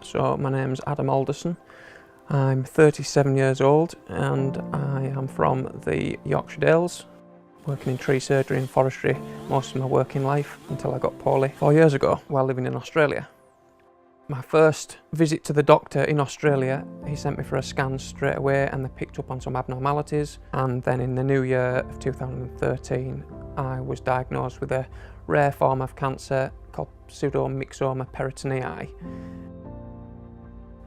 So my name's Alderson. I'm 37 years old and I am from the Yorkshire Dales, working in tree surgery and forestry most of my working life until I got poorly 4 years ago while living in Australia. My first visit to the doctor in Australia, he sent me for a scan straight away and they picked up on some abnormalities, and then in the new year of 2013 I was diagnosed with a rare form of cancer called PSEUDOMYXOMA PERITONEI.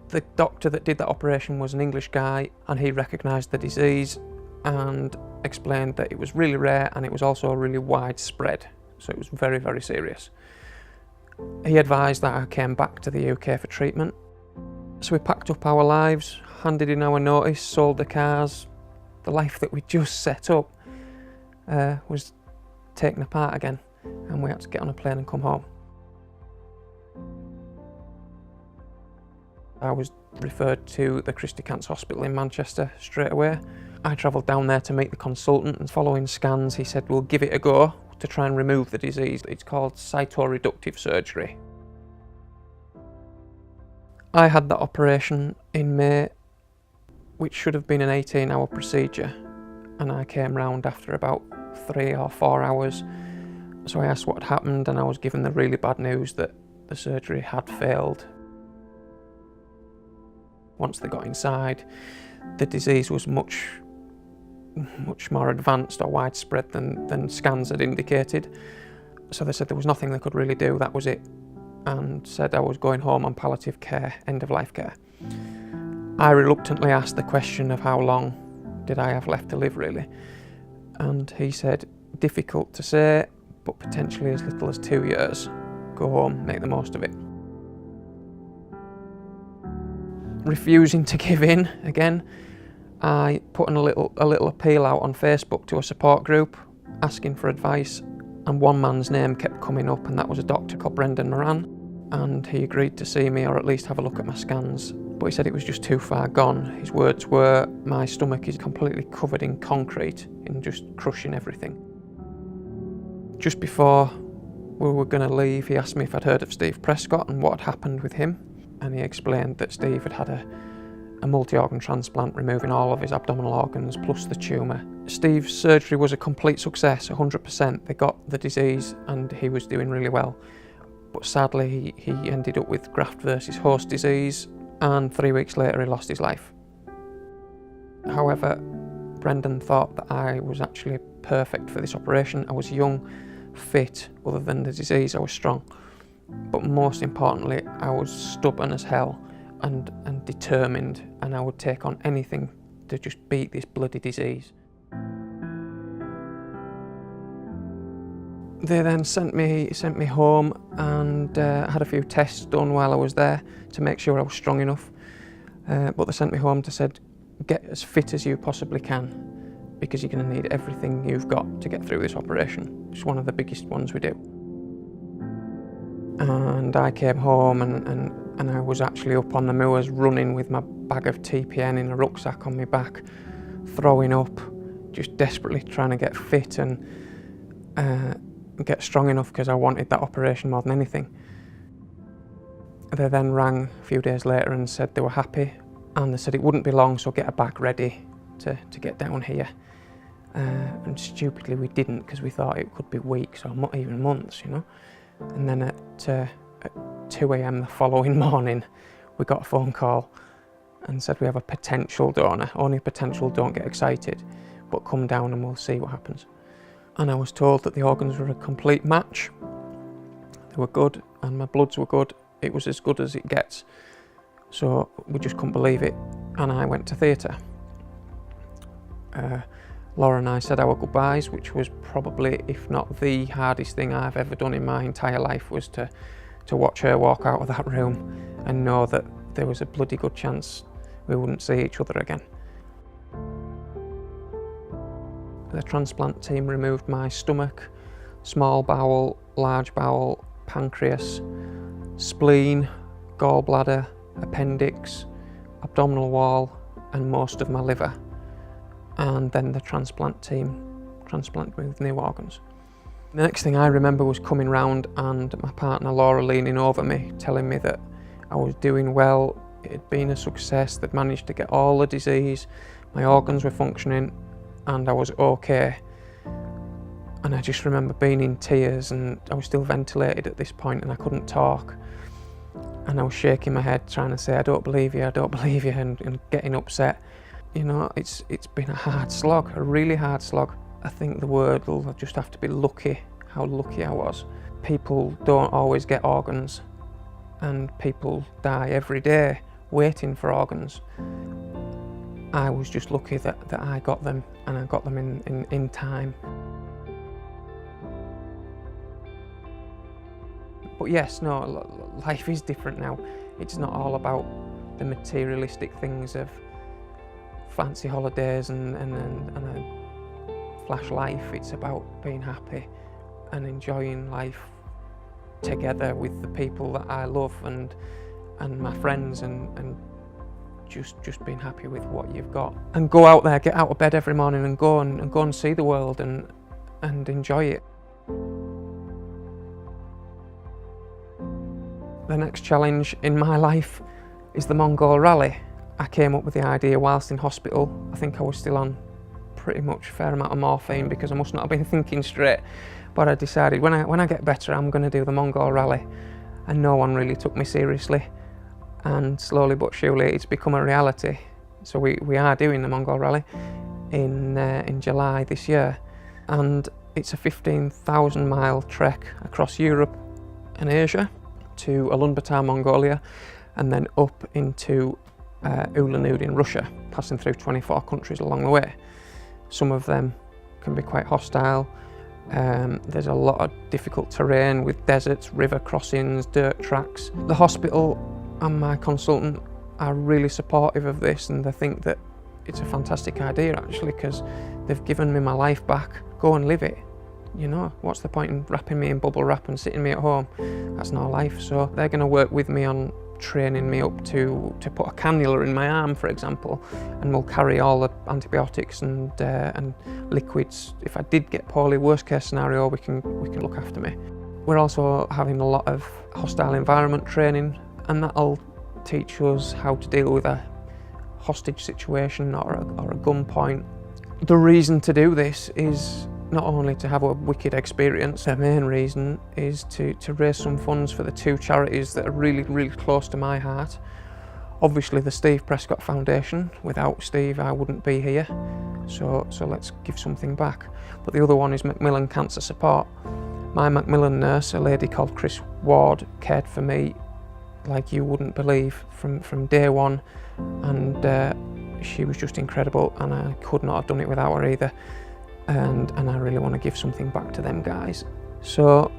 The doctor that did that operation was an English guy, and he recognised the disease and explained that it was really rare and it was also really widespread, so it was very, very serious. He advised that I came back to the UK for treatment. So we packed up our lives, handed in our notice, sold the cars. The life that we just set up was taken apart again, and we had to get on a plane and come home. I was referred to the Christie Cancer Hospital in Manchester straight away. I travelled down there to meet the consultant, and following scans he said, we'll give it a go to try and remove the disease. It's called cytoreductive surgery. I had that operation in May, which should have been an 18-hour procedure, and I came round after about 3 or 4 hours. So I asked what had happened, and I was given the really bad news that the surgery had failed. Once they got inside, the disease was much more advanced or widespread than scans had indicated. So they said there was nothing they could really do, that was it, and said I was going home on palliative care, end of life care. I reluctantly asked the question of how long did I have left to live really, and he said, difficult to say, but potentially as little as 2 years. Go home, make the most of it. Refusing to give in again, I put a little appeal out on Facebook to a support group asking for advice, and one man's name kept coming up, and that was a doctor called Brendan Moran, and he agreed to see me or at least have a look at my scans, but he said it was just too far gone. His words were, my stomach is completely covered in concrete and just crushing everything. Just before we were going to leave, he asked me if I'd heard of Steve Prescott and what had happened with him, and he explained that Steve had had a multi-organ transplant, removing all of his abdominal organs plus the tumour. Steve's surgery was a complete success, 100%. They got the disease and he was doing really well. But sadly he ended up with graft versus host disease, and 3 weeks later he lost his life. However, Brendan thought that I was actually perfect for this operation. I was young, fit, other than the disease I was strong. But most importantly, I was stubborn as hell and determined, and I would take on anything to just beat this bloody disease. They then sent me home, and had a few tests done while I was there to make sure I was strong enough. But they sent me home to said, get as fit as you possibly can, because you're going to need everything you've got to get through this operation. It's one of the biggest ones we do. And I came home and I was actually up on the moors running with my bag of TPN in a rucksack on my back, throwing up, just desperately trying to get fit and get strong enough, because I wanted that operation more than anything. They then rang a few days later and said they were happy, and they said it wouldn't be long, so get a bag ready to get down here. And stupidly we didn't, because we thought it could be weeks or not even months, you know. And then at 2 AM the following morning, we got a phone call and said we have a potential donor. Only potential, don't get excited, but come down and we'll see what happens. And I was told that the organs were a complete match. They were good, and my bloods were good. It was as good as it gets. So we just couldn't believe it, and I went to theatre. Laura and I said our goodbyes, which was probably, if not the hardest thing I've ever done in my entire life, was to watch her walk out of that room and know that there was a bloody good chance we wouldn't see each other again. The transplant team removed my stomach, small bowel, large bowel, pancreas, spleen, gallbladder, appendix, abdominal wall, and most of my liver. And then the transplant team transplanted me with new organs. The next thing I remember was coming round and my partner Laura leaning over me, telling me that I was doing well, it had been a success, they'd managed to get all the disease, my organs were functioning, and I was okay. And I just remember being in tears, and I was still ventilated at this point and I couldn't talk. And I was shaking my head trying to say, I don't believe you, and getting upset. You know, it's been a hard slog, a really hard slog. I think the word will just have to be lucky, how lucky I was. People don't always get organs, and people die every day waiting for organs. I was just lucky that I got them, and I got them in time. But yes, no, life is different now. It's not all about the materialistic things of fancy holidays and a flash life. It's about being happy and enjoying life together with the people that I love and my friends, and just being happy with what you've got. And go out there, get out of bed every morning and go and see the world and enjoy it. The next challenge in my life is the Mongol Rally. I came up with the idea whilst in hospital. I think I was still on pretty much a fair amount of morphine because I must not have been thinking straight. But I decided when I get better, I'm going to do the Mongol Rally. And no one really took me seriously. And slowly but surely it's become a reality. So we are doing the Mongol Rally in July this year. And it's a 15,000 mile trek across Europe and Asia to Ulaanbaatar, Mongolia, and then up into Ulan-Ude in Russia, passing through 24 countries along the way. Some of them can be quite hostile. There's a lot of difficult terrain with deserts, river crossings, dirt tracks. The hospital and my consultant are really supportive of this, and they think that it's a fantastic idea actually, because they've given me my life back. Go and live it. You know, what's the point in wrapping me in bubble wrap and sitting me at home? That's no life. So they're going to work with me on training me up to put a cannula in my arm, for example, and we'll carry all the antibiotics and liquids. If I did get poorly, worst case scenario, we can look after me. We're also having a lot of hostile environment training, and that'll teach us how to deal with a hostage situation or a gunpoint. The reason to do this is not only to have a wicked experience, the main reason is to raise some funds for the two charities that are really, really close to my heart. Obviously the Steve Prescott Foundation. Without Steve I wouldn't be here, so let's give something back. But the other one is Macmillan Cancer Support. My Macmillan nurse, a lady called Chris Ward, cared for me like you wouldn't believe from day one, and she was just incredible, and I could not have done it without her either. And I really want to give something back to them guys. So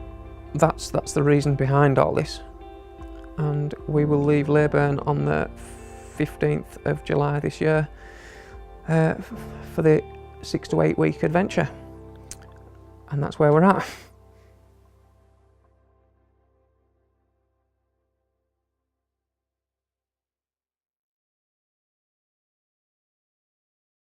that's the reason behind all this. And we will leave Leyburn on the 15th of July this year for the 6 to 8 week adventure. And that's where we're at.